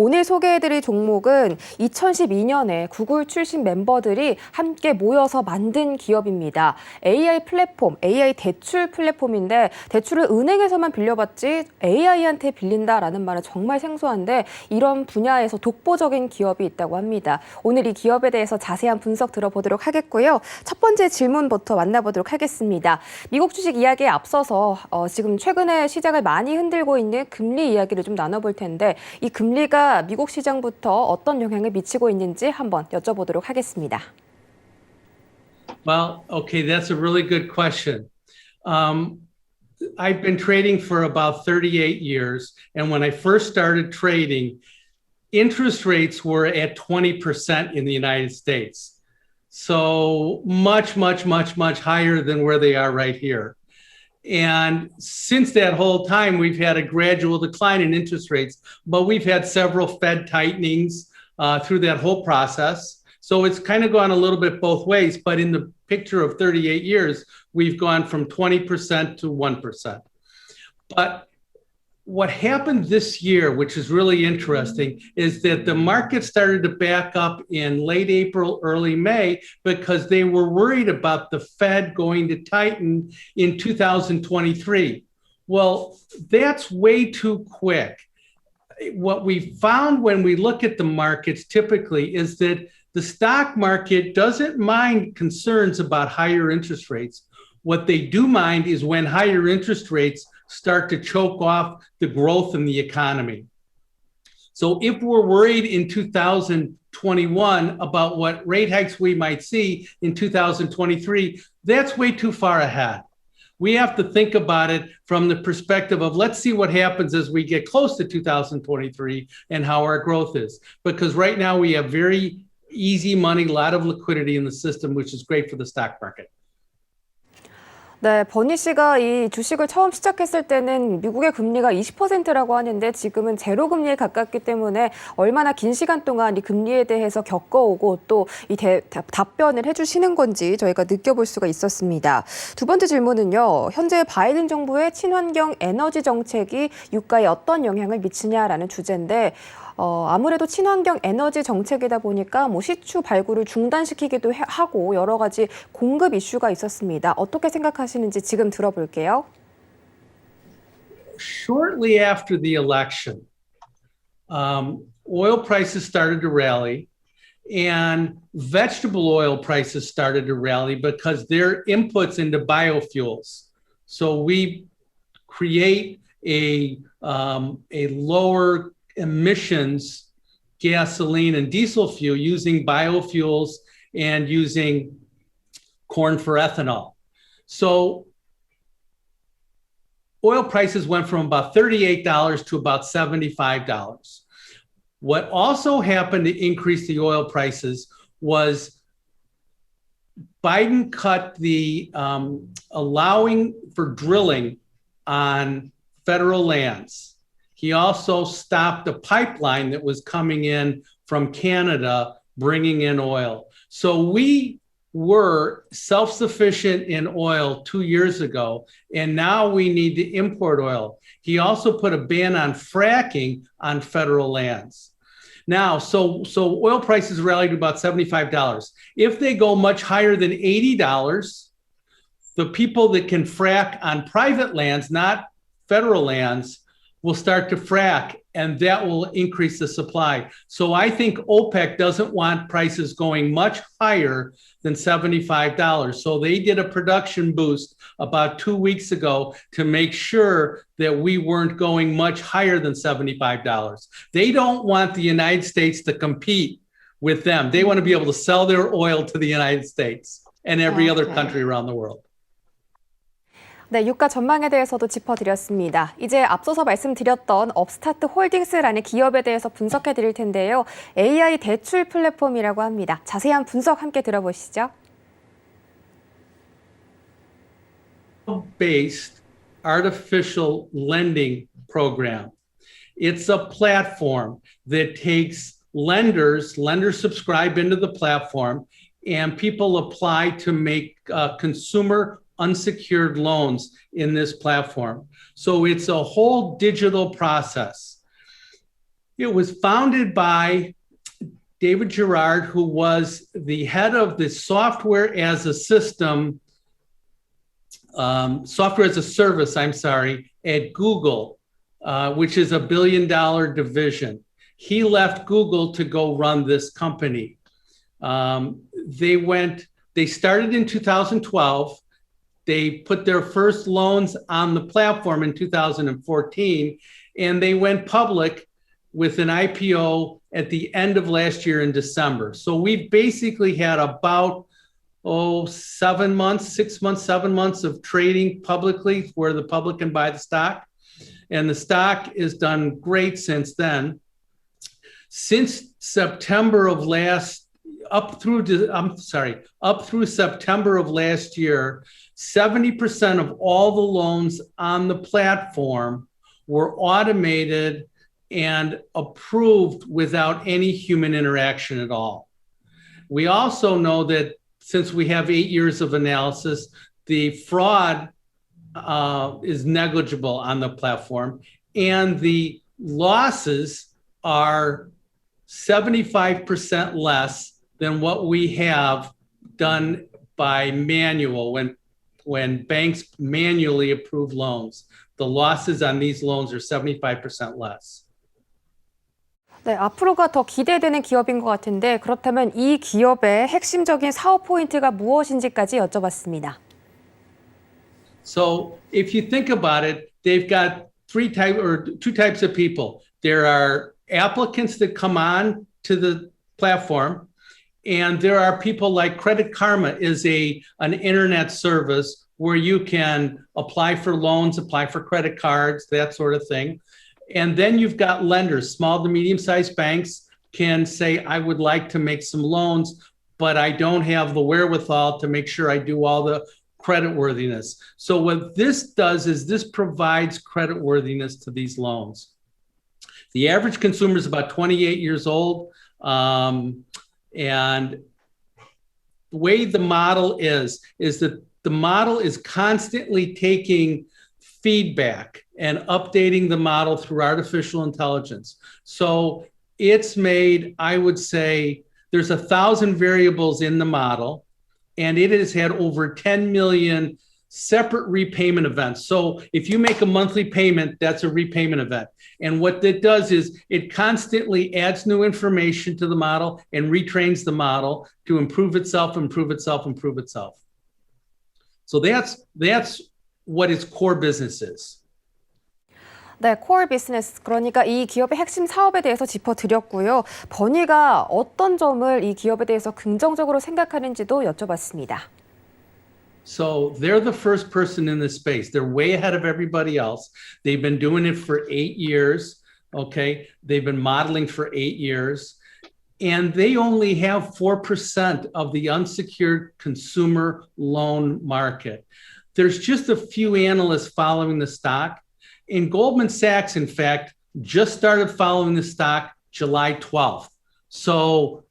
오늘 소개해드릴 종목은 2012년에 구글 출신 멤버들이 함께 모여서 만든 기업입니다. AI 플랫폼, AI 대출 플랫폼인데 대출을 은행에서만 빌려받지 AI한테 빌린다라는 말은 정말 생소한데 이런 분야에서 독보적인 기업이 있다고 합니다. 오늘 이 기업에 대해서 자세한 분석 들어보도록 하겠고요. 첫 번째 질문부터 만나보도록 하겠습니다. 미국 주식 이야기에 앞서서 지금 최근에 시장을 많이 흔들고 있는 금리 이야기를 좀 나눠볼 텐데 이 금리가 미국 시장부터 어떤 영향을 미치고 있는지 한번 여쭤보도록 하겠습니다. Well, okay, that's a really good question. I've been trading for about 38 years, and when I first started trading, interest rates were at 20% in the United States. So much higher than where they are right here. And since that whole time, we've had a gradual decline in interest rates, but we've had several Fed tightenings through that whole process. So it's kind of gone a little bit both ways, but in the picture of 38 years, we've gone from 20% to 1%. But what happened this year, which is really interesting, is that the market started to back up in late April, early May, because they were worried about the Fed going to tighten in 2023. Well, that's way too quick. What we found when we look at the markets typically is that the stock market doesn't mind concerns about higher interest rates. What they do mind is when higher interest rates start to choke off the growth in the economy. So if we're worried in 2021 about what rate hikes we might see in 2023, that's way too far ahead. We have to think about it from the perspective of let's see what happens as we get close to 2023 and how our growth is. Because right now we have very easy money, a lot of liquidity in the system, which is great for the stock market. 네, 버니 씨가 이 주식을 처음 시작했을 때는 미국의 금리가 20%라고 하는데 지금은 제로 금리에 가깝기 때문에 얼마나 긴 시간 동안 이 금리에 대해서 겪어오고 또 이 답변을 해주시는 건지 저희가 느껴볼 수가 있었습니다. 두 번째 질문은요. 현재 바이든 정부의 친환경 에너지 정책이 유가에 어떤 영향을 미치냐라는 주제인데 아무래도 친환경 에너지 정책이다 보니까 시추 발굴을 중단시키기도 하고 여러 가지 공급 이슈가 있었습니다. 어떻게 생각하시는지 지금 들어볼게요. Shortly after the election, oil prices started to rally and vegetable oil prices started to rally because they're inputs into biofuels. So we create a lower emissions gasoline and diesel fuel using biofuels and using corn for ethanol. So oil prices went from about $38 to about $75. What also happened to increase the oil prices was Biden cut the allowing for drilling on federal lands. He also stopped a pipeline that was coming in from Canada, bringing in oil. So we were self-sufficient in oil 2 years ago, and now we need to import oil. He also put a ban on fracking on federal lands. Now, so oil prices rallied to about $75. If they go much higher than $80, the people that can frack on private lands, not federal lands, will start to frack, and that will increase the supply. So I think OPEC doesn't want prices going much higher than $75. So they did a production boost about 2 weeks ago to make sure that we weren't going much higher than $75. They don't want the United States to compete with them. They want to be able to sell their oil to the United States and every other country around the world. 네, 유가 전망에 대해서도 짚어드렸습니다. 이제 앞서서 말씀드렸던 업스타트홀딩스라는 기업에 대해서 분석해 드릴 텐데요. AI 대출 플랫폼이라고 합니다. 자세한 분석 함께 들어보시죠. Based artificial lending program. It's a platform that takes lenders subscribe into the platform, and people apply to make consumer unsecured loans in this platform. So it's a whole digital process. It was founded by David Gerard, who was the head of the software as a system, software as a service, at Google, which is $1 billion division. He left Google to go run this company. They started in 2012. They put their first loans on the platform in 2014, and they went public with an IPO at the end of last year in December. So we've basically had about 7 months of trading publicly where the public can buy the stock. And the stock has done great since then. Since September of up through September of last year, 70% of all the loans on the platform were automated and approved without any human interaction at all. We also know that since we have 8 years of analysis, the fraud is negligible on the platform, and the losses are 75% less than what we have done by manual when banks manually approve loans. The losses on these loans are 75% less. 네, 앞으로가 더 기대되는 기업인 것 같은데 그렇다면 이 기업의 핵심적인 사업 포인트가 무엇인지까지 여쭤봤습니다. So if you think about it, they've got two types of people. There are applicants that come on to the platform, and there are people like Credit Karma is an internet service where you can apply for loans, apply for credit cards, that sort of thing. And then you've got lenders, small to medium-sized banks can say, I would like to make some loans, but I don't have the wherewithal to make sure I do all the creditworthiness. So what this does is this provides creditworthiness to these loans. The average consumer is about 28 years old. And the way the model is that the model is constantly taking feedback and updating the model through artificial intelligence. So it's made, I would say, there's 1,000 variables in the model, and it has had over 10 million separate repayment events. So if you make a monthly payment, that's a repayment event. And what that does is it constantly adds new information to the model and retrains the model to improve itself. So that's what its core business is. 네, core business, 그러니까 이 기업의 핵심 사업에 대해서 짚어드렸고요. 버니가 어떤 점을 이 기업에 대해서 긍정적으로 생각하는지도 여쭤봤습니다. So they're the first person in this space. They're way ahead of everybody else. They've been doing it for 8 years, okay? They've been modeling for 8 years. And they only have 4% of the unsecured consumer loan market. There's just a few analysts following the stock. And Goldman Sachs, in fact, just started following the stock July 12th. So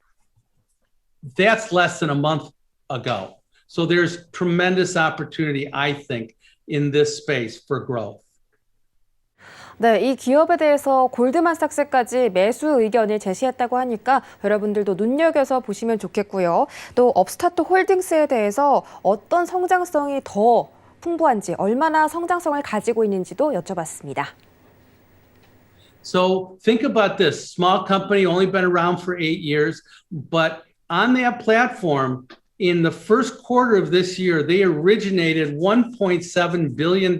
that's less than a month ago. So there's tremendous opportunity, I think, in this space for growth. 네, 이 기업에 대해서 골드만삭스까지 매수 의견을 제시했다고 하니까 여러분들도 눈여겨서 보시면 좋겠고요. 또 업스타트 홀딩스에 대해서 어떤 성장성이 더 풍부한지, 얼마나 성장성을 가지고 있는지도 여쭤봤습니다. So think about this. Small company, only been around for 8 years, but on that platform, in the first quarter of this year, they originated $1.7 billion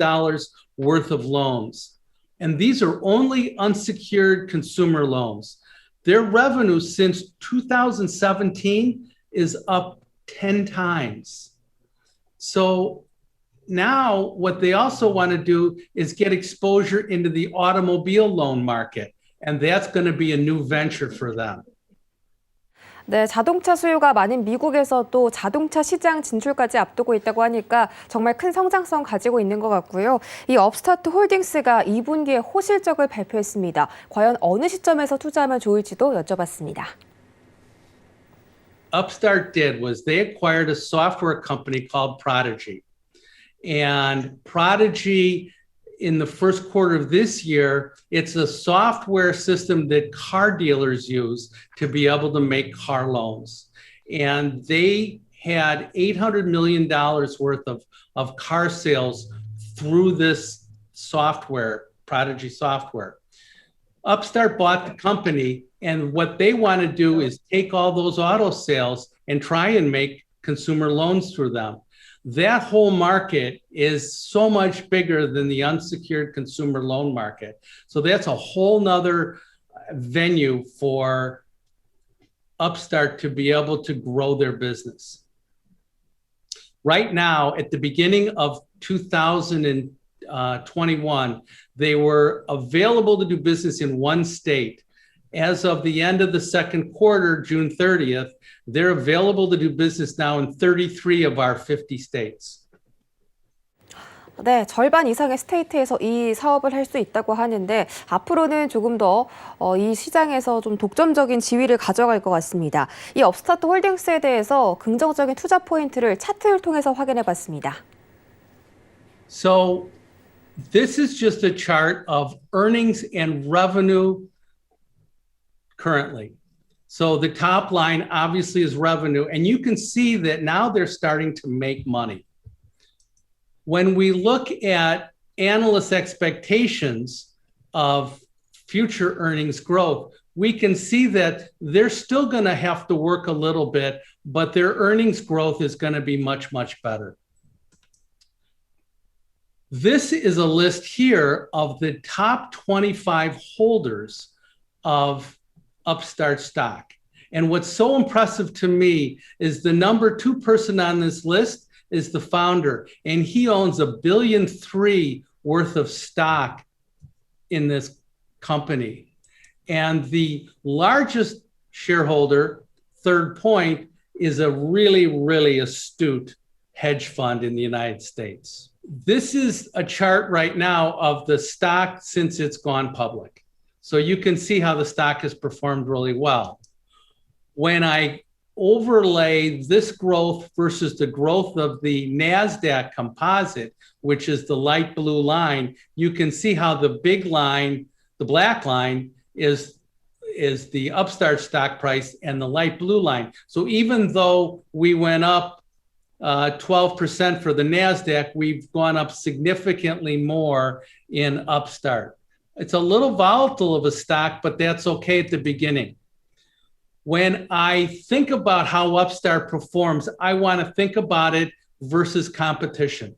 worth of loans. And these are only unsecured consumer loans. Their revenue since 2017 is up 10 times. So now what they also want to do is get exposure into the automobile loan market. And that's going to be a new venture for them. 네, 자동차 수요가 많은 미국에서 또 자동차 시장 진출까지 앞두고 있다고 하니까 정말 큰 성장성 가지고 있는 것 같고요. 이 업스타트 홀딩스가 2분기에 호실적을 발표했습니다. 과연 어느 시점에서 투자하면 좋을지도 여쭤봤습니다. Upstart did was they acquired a software company called Prodigy. And Prodigy in the first quarter of this year, it's a software system that car dealers use to be able to make car loans. And they had $800 million worth of car sales through this software, Prodigy software. Upstart bought the company, and what they want to do is take all those auto sales and try and make consumer loans through them. That whole market is so much bigger than the unsecured consumer loan market. So that's a whole nother venue for Upstart to be able to grow their business. Right now, at the beginning of 2021, they were available to do business in one state. As of the end of the second quarter, June 30th, they're available to do business now in 33 of our 50 states. 네, 절반 이상의 스테이트에서 이 사업을 할 수 있다고 하는데 앞으로는 조금 더 이 시장에서 좀 독점적인 지위를 가져갈 것 같습니다. 이 업스타트 홀딩스에 대해서 긍정적인 투자 포인트를 차트를 통해서 확인해 봤습니다. So this is just a chart of earnings and revenue currently. So the top line obviously is revenue, and you can see that now they're starting to make money. When we look at analyst expectations of future earnings growth, we can see that they're still going to have to work a little bit, but their earnings growth is going to be much, much better. This is a list here of the top 25 holders of Upstart stock. And what's so impressive to me is the number 2 person on this list is the founder, and he owns $1.3 billion worth of stock in this company. And the largest shareholder, Third Point, is a really, really astute hedge fund in the United States. This is a chart right now of the stock since it's gone public. So you can see how the stock has performed really well. When I overlay this growth versus the growth of the Nasdaq composite, which is the light blue line, you can see how the big line, the black line, is the Upstart stock price, and the light blue line. So even though we went up 12% for the Nasdaq, we've gone up significantly more in Upstart. It's a little volatile of a stock, but that's okay at the beginning. When I think about how Upstart performs, I want to think about it versus competition.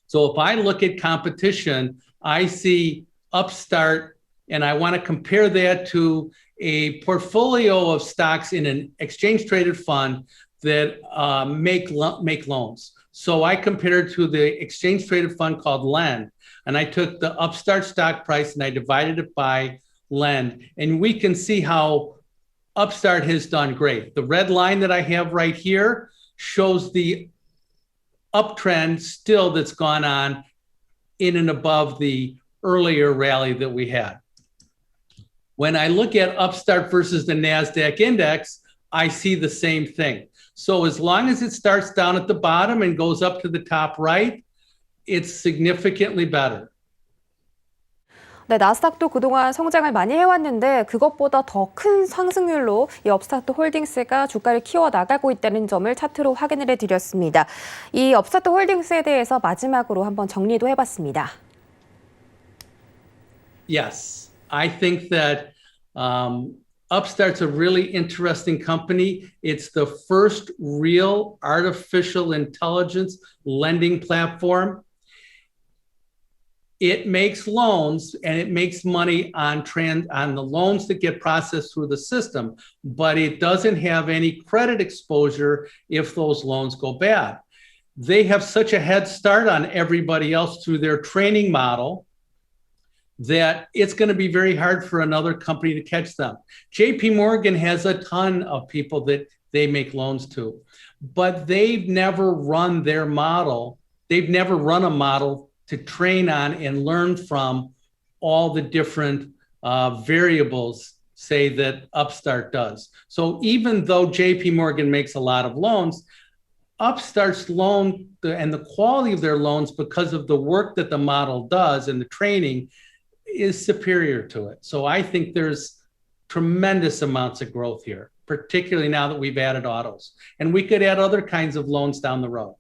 So if I look at competition, I see Upstart, and I want to compare that to a portfolio of stocks in an exchange-traded fund that make loans. So I compared to the exchange-traded fund called Lend, and I took the Upstart stock price and I divided it by Lend, and we can see how Upstart has done great. The red line that I have right here shows the uptrend still that's gone on in and above the earlier rally that we had. When I look at Upstart versus the Nasdaq Index, I see the same thing. So as long as it starts down at the bottom and goes up to the top right, it's significantly better. 네, 나스닥도 그동안 성장을 많이 해왔는데 그것보다 더 큰 상승률로 이 업스타트 홀딩스가 주가를 키워나가고 있다는 점을 차트로 확인을 해드렸습니다. 이 업스타트 홀딩스에 대해서 마지막으로 한번 정리도 해봤습니다. Yes, I think that Upstart's a really interesting company. It's the first real artificial intelligence lending platform. It makes loans and it makes money on the loans that get processed through the system, but it doesn't have any credit exposure if those loans go bad. They have such a head start on everybody else through their training model that it's going to be very hard for another company to catch them. JP Morgan has a ton of people that they make loans to, but they've never run their model. They've never run a model to train on and learn from all the different variables, say, that Upstart does. So even though JP Morgan makes a lot of loans, Upstart's loan and the quality of their loans, because of the work that the model does and the training, is superior to it. So I think there's tremendous amounts of growth here, particularly now that we've added autos. And we could add other kinds of loans down the road.